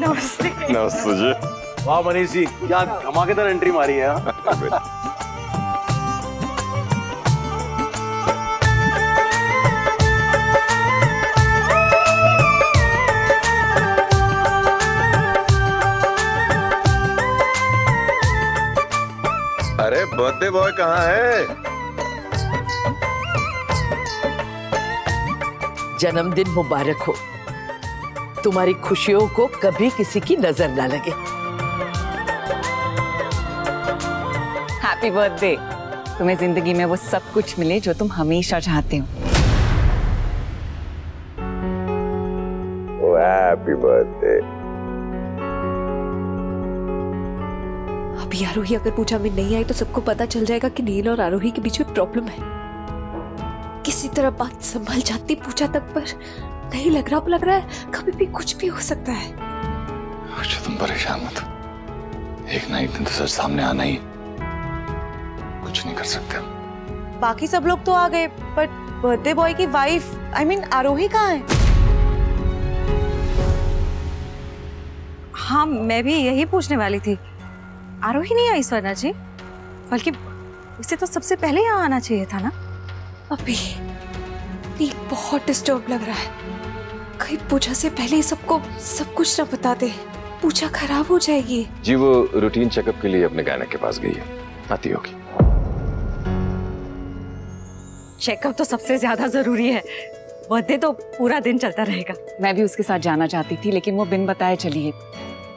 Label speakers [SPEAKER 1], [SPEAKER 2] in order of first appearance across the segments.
[SPEAKER 1] नमस्ते।
[SPEAKER 2] नमस्ते जी।
[SPEAKER 3] वाह मनीष जी, क्या धमाकेदार एंट्री मारी है।
[SPEAKER 2] अरे बर्थडे बॉय कहाँ है?
[SPEAKER 4] जन्मदिन मुबारक हो। तुम्हारी खुशियों को कभी किसी की नजर ना लगे।
[SPEAKER 1] Happy birthday. तुम्हें जिंदगी में वो सब कुछ मिले जो तुम हमेशा चाहते हो।
[SPEAKER 2] Happy birthday.
[SPEAKER 5] अभी आरोही अगर पूजा में नहीं आई तो सबको पता चल जाएगा कि नील और आरोही के बीच में प्रॉब्लम है। किसी तरह बात संभल जाती पूजा तक, पर नहीं लग रहा है कभी भी कुछ भी हो सकता है।
[SPEAKER 2] अच्छा तुम परेशान मत हो, एक ना एक दिन तो सच सामने आना ही, कुछ नहीं कर सकते।
[SPEAKER 5] बाकी सब लोग तो आ गए, पर बर्थडे बॉय की वाइफ आरोही कहाँ है?
[SPEAKER 1] हाँ, मैं भी यही पूछने वाली थी। आरोही नहीं आई स्वर्णा जी, बल्कि उसे तो सबसे पहले यहाँ आना चाहिए था ना।
[SPEAKER 5] अभी नील बहुत डिस्टर्ब लग रहा है। कहीं पूजा से पहले सबको सब कुछ ना बता दे, पूजा खराब हो जाएगी।
[SPEAKER 2] जी वो रूटीन चेकअप के लिए अपने गायक के पास गई है, आती होगी।
[SPEAKER 1] चेकअप तो सबसे ज्यादा जरूरी है, बर्थडे तो पूरा दिन चलता रहेगा। मैं भी उसके साथ जाना चाहती थी, लेकिन वो बिन बताए चली है।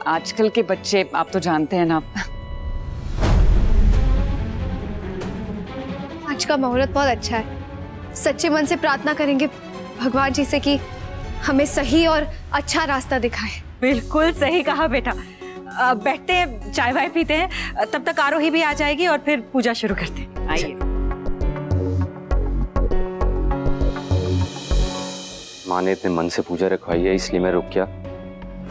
[SPEAKER 1] आजकल के बच्चे आप तो जानते हैं ना।
[SPEAKER 6] आज का मुहूर्त बहुत अच्छा है। सच्चे मन से प्रार्थना करेंगे भगवान जी से कि हमें सही और अच्छा रास्ता दिखाए।
[SPEAKER 1] बिल्कुल सही कहा बेटा। बैठते हैं, चाय वाय पीते हैं, तब तक आरोही भी आ जाएगी और फिर पूजा शुरू करते हैं। आइए।
[SPEAKER 7] माँ ने इतने मन से पूजा रखवाई है इसलिए मैं रुक गया,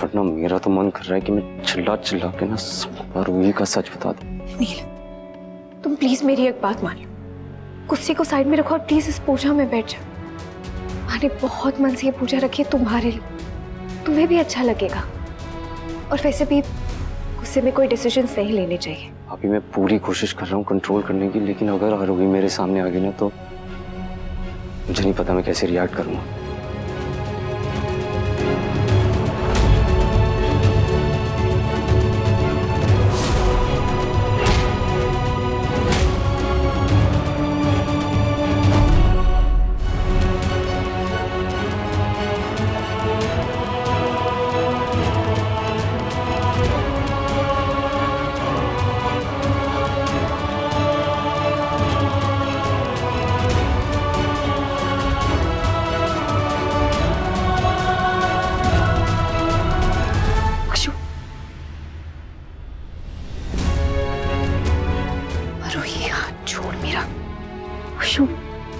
[SPEAKER 7] वरना मेरा तो मन कर रहा है कि मैं चिल्ला चिल्ला के ना सबको आरोही का सच बता दूं।
[SPEAKER 6] नील, तुम प्लीज मेरी एक बात मान लो, गुस्से को साइड में रखो और प्लीज इस पूजा में बैठ जाओ। माँ ने बहुत मन से ये पूजा रखी है तुम्हारे लिए, तुम्हें भी अच्छा लगेगा। और वैसे भी गुस्से में कोई डिसीजंस नहीं लेने चाहिए।
[SPEAKER 7] अभी मैं पूरी कोशिश कर रहा हूँ कंट्रोल करने की, लेकिन अगर आरोही मेरे सामने आ गई ना तो मुझे नहीं पता मैं कैसे रिएक्ट करूँगा।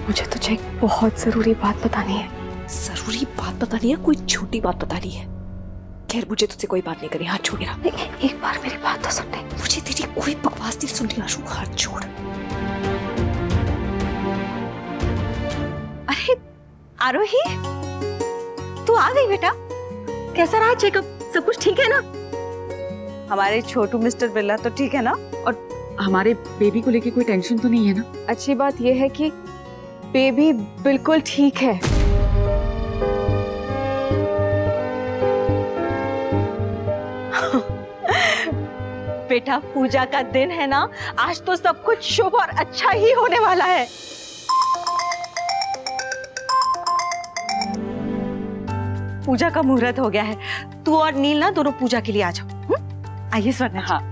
[SPEAKER 6] मुझे तुझे एक बहुत जरूरी बात बतानी है।
[SPEAKER 5] जरूरी बात बतानी है? कोई छोटी बात बतानी है? खैर मुझे तुझसे कोई बात नहीं करनी, हाथ छोड़ मेरा।
[SPEAKER 6] एक बार मेरी बात तो सुन ले।
[SPEAKER 5] मुझे तेरी कोई बकवास नहीं सुननी आशु, हाथ छोड़।
[SPEAKER 1] अरे आरोही, तू आ गई बेटा। कैसा रहा चेकअप? सब कुछ ठीक है ना? हमारे छोटू मिस्टर बिरला तो ठीक है ना? और हमारे बेबी को लेके कोई टेंशन तो नहीं है ना?
[SPEAKER 6] अच्छी बात यह है कि बेबी बिल्कुल ठीक है।
[SPEAKER 1] बेटा पूजा का दिन है ना, आज तो सब कुछ शुभ और अच्छा ही होने वाला है। पूजा का मुहूर्त हो गया है, तू और नील ना दोनों पूजा के लिए आ जाओ। आइए स्वर्णा। हाँ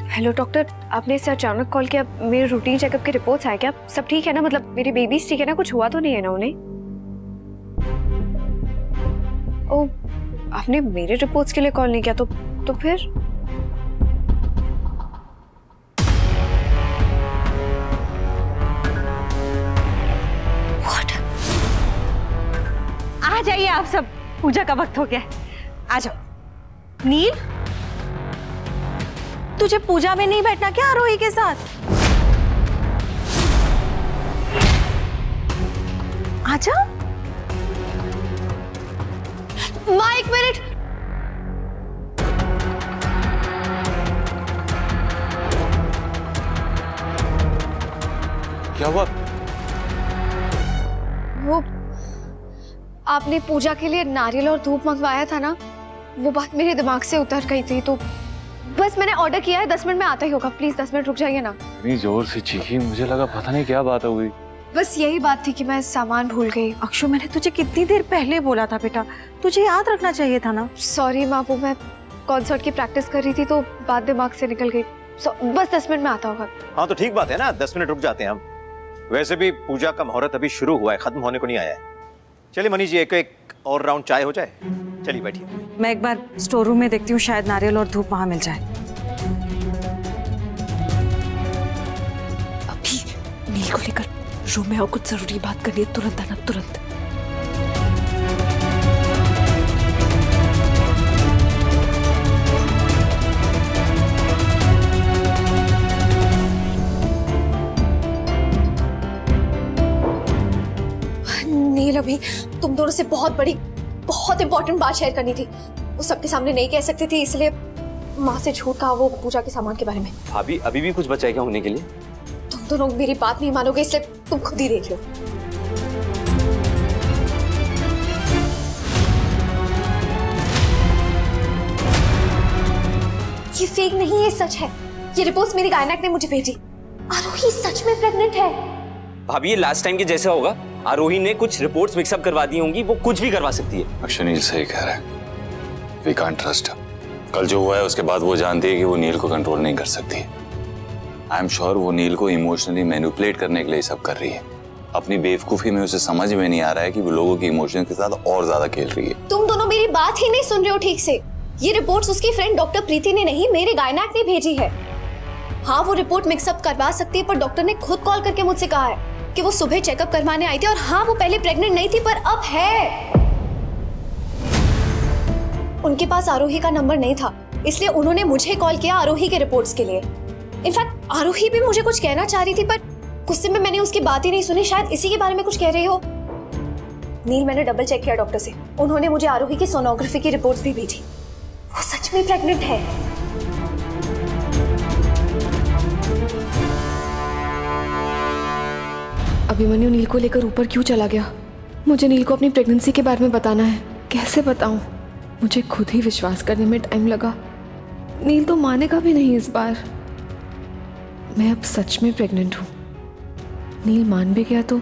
[SPEAKER 6] हेलो डॉक्टर, आपने इसे अचानक कॉल किया। मेरे रूटीन चेकअप की रिपोर्ट्स आए क्या? सब ठीक है ना? मतलब मेरी बेबीज ठीक है ना? कुछ हुआ तो नहीं है ना उन्हें? ओ, आपने मेरे रिपोर्ट्स के लिए कॉल नहीं किया तो फिर?
[SPEAKER 1] What? आ जाइए आप सब, पूजा का वक्त हो गया है, आ जाओ। नील, तुझे पूजा में नहीं बैठना क्या आरोही के साथ? आजा।
[SPEAKER 5] माँ एक मिनट।
[SPEAKER 3] क्या हुआ?
[SPEAKER 6] वो आपने पूजा के लिए नारियल और धूप मंगवाया था ना, वो बात मेरे दिमाग से उतर गई थी, तो बस मैंने ऑर्डर किया है, 10 मिनट में आता ही होगा। प्लीज 10 मिनट रुक जाइए ना।
[SPEAKER 2] इतनी जोर से चीखी, मुझे लगा पता नहीं क्या बात हो गई।
[SPEAKER 6] बस यही बात थी कि मैं सामान भूल गई।
[SPEAKER 1] अक्षु, मैंने तुझे कितनी देर पहले बोला था बेटा, तुझे याद रखना चाहिए था ना।
[SPEAKER 6] सॉरी माँ, वो मैं कॉन्सर्ट की प्रैक्टिस कर रही थी तो बात दिमाग से निकल गई। बस 10 मिनट में आता होगा।
[SPEAKER 8] हाँ तो ठीक बात है ना, 10 मिनट रुक जाते हैं हम। वैसे भी पूजा का मुहूर्त अभी शुरू हुआ है, खत्म होने को नहीं आया है। चलिए मनीष जी, एक और राउंड चाय हो जाए। चलिए बैठिए।
[SPEAKER 1] मैं एक बार स्टोर रूम में देखती हूँ, शायद नारियल और धूप वहां मिल जाए।
[SPEAKER 5] अभी नील को लेकर रूम में आओ, कुछ जरूरी बात करनी है। तुरंत आना, तुरंत।
[SPEAKER 6] नील, अभी तुम दोनों से बहुत इंपॉर्टेंट बात शेयर करनी थी। वो सबके सामने नहीं कह सकती थी, इसलिए माँ से झूठ कहा वो पूजा के सामान के बारे में।
[SPEAKER 7] भाभी अभी भी कुछ बचा है क्या होने के लिए?
[SPEAKER 6] तुम दोनों मेरी बात नहीं मानोगे, इसलिए तुम खुद ही देख लो। ये फेक नहीं है, सच है। ये रिपोर्ट्स मेरी गायनेक ने मुझे भेजी। आरोही सच में प्रेग्नेंट है।
[SPEAKER 7] भाभी ये लास्ट टाइम के जैसा होगा। आरोही ने कुछ रिपोर्ट्स मिक्सअप करवा दी होंगी, वो कुछ भी करवा सकती है।
[SPEAKER 2] अक्षु, नील सही कह रहा है, वी कांट ट्रस्ट। कल जो हुआ है उसके बाद वो जानती है कि वो नील को कंट्रोल नहीं कर सकती। आई एम श्योर वो नील को इमोशनली मैनिपुलेट करने के लिए सब कर रही है। अपनी बेवकूफी में उसे समझ में नहीं आ रहा है कि वो लोगों की इमोशन के साथ और ज्यादा खेल रही है।
[SPEAKER 6] तुम दोनों मेरी बात ही नहीं सुन रहे हो ठीक से। ये रिपोर्ट्स उसकी फ्रेंड डॉक्टर प्रीति ने नहीं, मेरे गायनेक ने भेजी है। हाँ, वो रिपोर्ट मिक्सअप करवा सकती है, पर डॉक्टर ने खुद कॉल करके मुझसे कहा है कि वो सुबह चेकअप करवाने आई थी, और हाँ वो पहले प्रेग्नेंट नहीं थी पर अब है। उनके पास आरोही का नंबर नहीं था, इसलिए उन्होंने मुझे कॉल किया आरोही के रिपोर्ट्स के लिए। इनफैक्ट आरोही भी मुझे कुछ कहना चाह रही थी, पर गुस्से में मैंने उसकी बात ही नहीं सुनी। शायद इसी के बारे में कुछ कह रही हो। नील, मैंने डबल चेक किया डॉक्टर से, उन्होंने मुझे आरोही की सोनोग्राफी की रिपोर्ट्स भी भेजी। वो सच में प्रेग्नेंट है।
[SPEAKER 5] अभिमन्यु नील को लेकर ऊपर क्यों चला गया? मुझे नील को अपनी प्रेगनेंसी के बारे में बताना है। कैसे बताऊं? मुझे खुद ही विश्वास करने में टाइम लगा। नील तो मानेगा भी नहीं इस बार। मैं अब सच में प्रेग्नेंट हूं। नील मान भी गया तो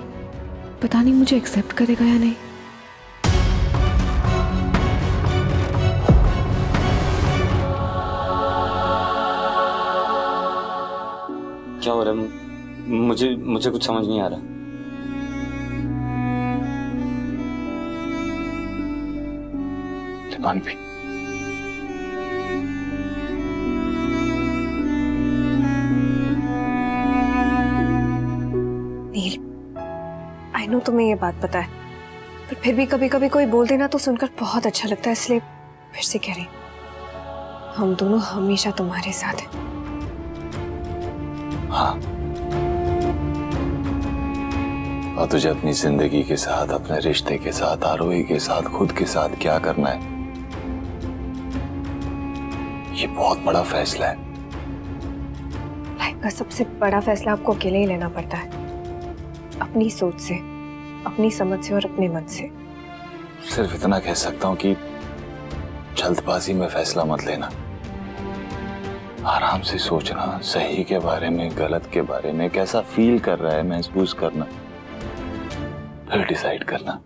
[SPEAKER 5] पता नहीं मुझे एक्सेप्ट करेगा या नहीं।
[SPEAKER 7] क्या हो रहा है? मुझे कुछ समझ नहीं आ रहा।
[SPEAKER 2] पानी पी।
[SPEAKER 6] नील, आई नो तुम्हें ये बात पता है, पर फिर भी कभी कभी कोई बोल देना तो सुनकर बहुत अच्छा लगता है, इसलिए फिर से कह रही, हम दोनों हमेशा तुम्हारे साथ हैं।
[SPEAKER 2] हाँ, और तुझे अपनी जिंदगी के साथ, अपने रिश्ते के साथ, आरोही के साथ, खुद के साथ क्या करना है, ये बहुत बड़ा फैसला है।
[SPEAKER 6] लाइफ का सबसे बड़ा फैसला आपको अकेले ही लेना पड़ता है, अपनी सोच से, अपनी समझ से और अपने मन से।
[SPEAKER 2] सिर्फ इतना कह सकता हूं कि जल्दबाजी में फैसला मत लेना। आराम से सोचना, सही के बारे में, गलत के बारे में, कैसा फील कर रहा है महसूस करना, फिर डिसाइड करना।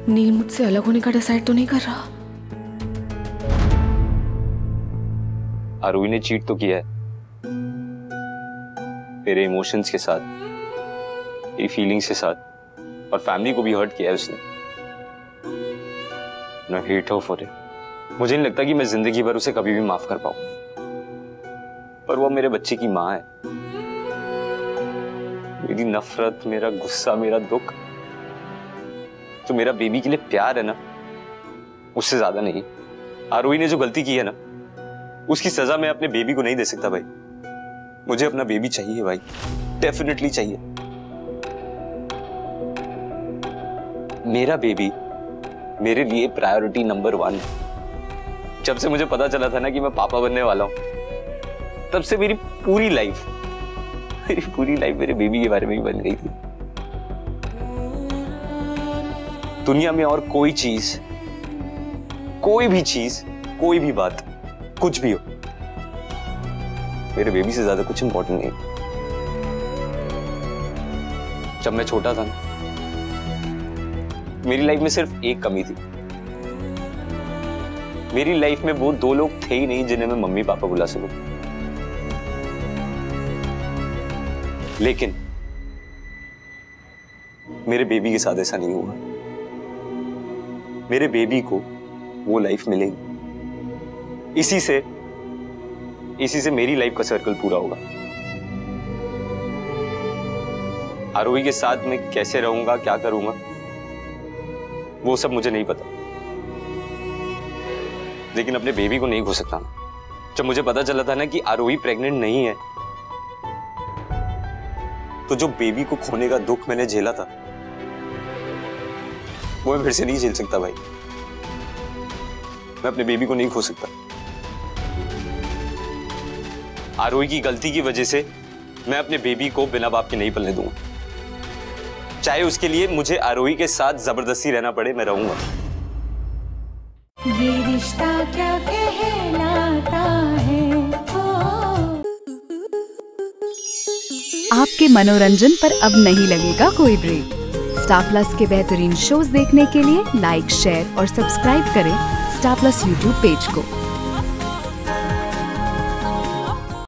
[SPEAKER 5] नील मुझसे अलग होने का डिसाइड तो नहीं कर रहा?
[SPEAKER 7] आरोही ने चीट तो किया है मेरे इमोशंस के साथ, मेरी फीलिंग्स के साथ, और फैमिली को भी हर्ट किया है उसने। I hate her for it. मुझे नहीं लगता कि मैं जिंदगी भर उसे कभी भी माफ कर पाऊं, पर वो मेरे बच्चे की माँ है। मेरी नफरत, मेरा गुस्सा, मेरा दुख, जो मेरा बेबी के लिए प्यार है ना, उससे ज्यादा नहीं। आरोही ने जो गलती की है ना, उसकी सजा मैं अपने बेबी को नहीं दे सकता भाई। मुझे अपना बेबी चाहिए भाई, डेफिनेटली चाहिए। मेरा बेबी मेरे लिए प्रायोरिटी नंबर 1 है। जब से मुझे पता चला था ना कि मैं पापा बनने वाला हूं, तब से मेरी पूरी लाइफ मेरे बेबी के बारे में ही बन गई थी। दुनिया में और कोई चीज, कोई भी चीज, कोई भी बात, कुछ भी हो, मेरे बेबी से ज्यादा कुछ इंपॉर्टेंट नहीं। जब मैं छोटा था ना, मेरी लाइफ में सिर्फ एक कमी थी। मेरी लाइफ में वो 2 लोग थे ही नहीं जिन्हें मैं मम्मी पापा बुला सकूं। लेकिन मेरे बेबी के साथ ऐसा नहीं हुआ। मेरे बेबी को वो लाइफ मिलेगी। इसी से मेरी लाइफ का सर्कल पूरा होगा। आरोही के साथ मैं कैसे रहूंगा, क्या करूंगा, वो सब मुझे नहीं पता। लेकिन अपने बेबी को नहीं खो सकता। जब मुझे पता चला था ना कि आरोही प्रेग्नेंट नहीं है, तो जो बेबी को खोने का दुख मैंने झेला था, वो मैं फिर से नहीं झेल सकता भाई। मैं अपने बेबी को नहीं खो सकता। आरोही की गलती की वजह से मैं अपने बेबी को बिना बाप के नहीं पलने दूंगा। चाहे उसके लिए मुझे आरोही के साथ जबरदस्ती रहना पड़े, मैं रहूंगा।
[SPEAKER 9] ये रिश्ता क्या कहलाता है।
[SPEAKER 10] आपके मनोरंजन पर अब नहीं लगेगा कोई ब्रेक। स्टार प्लस के बेहतरीन शोज देखने के लिए लाइक, शेयर और सब्सक्राइब करें स्टार प्लस यूट्यूब पेज को।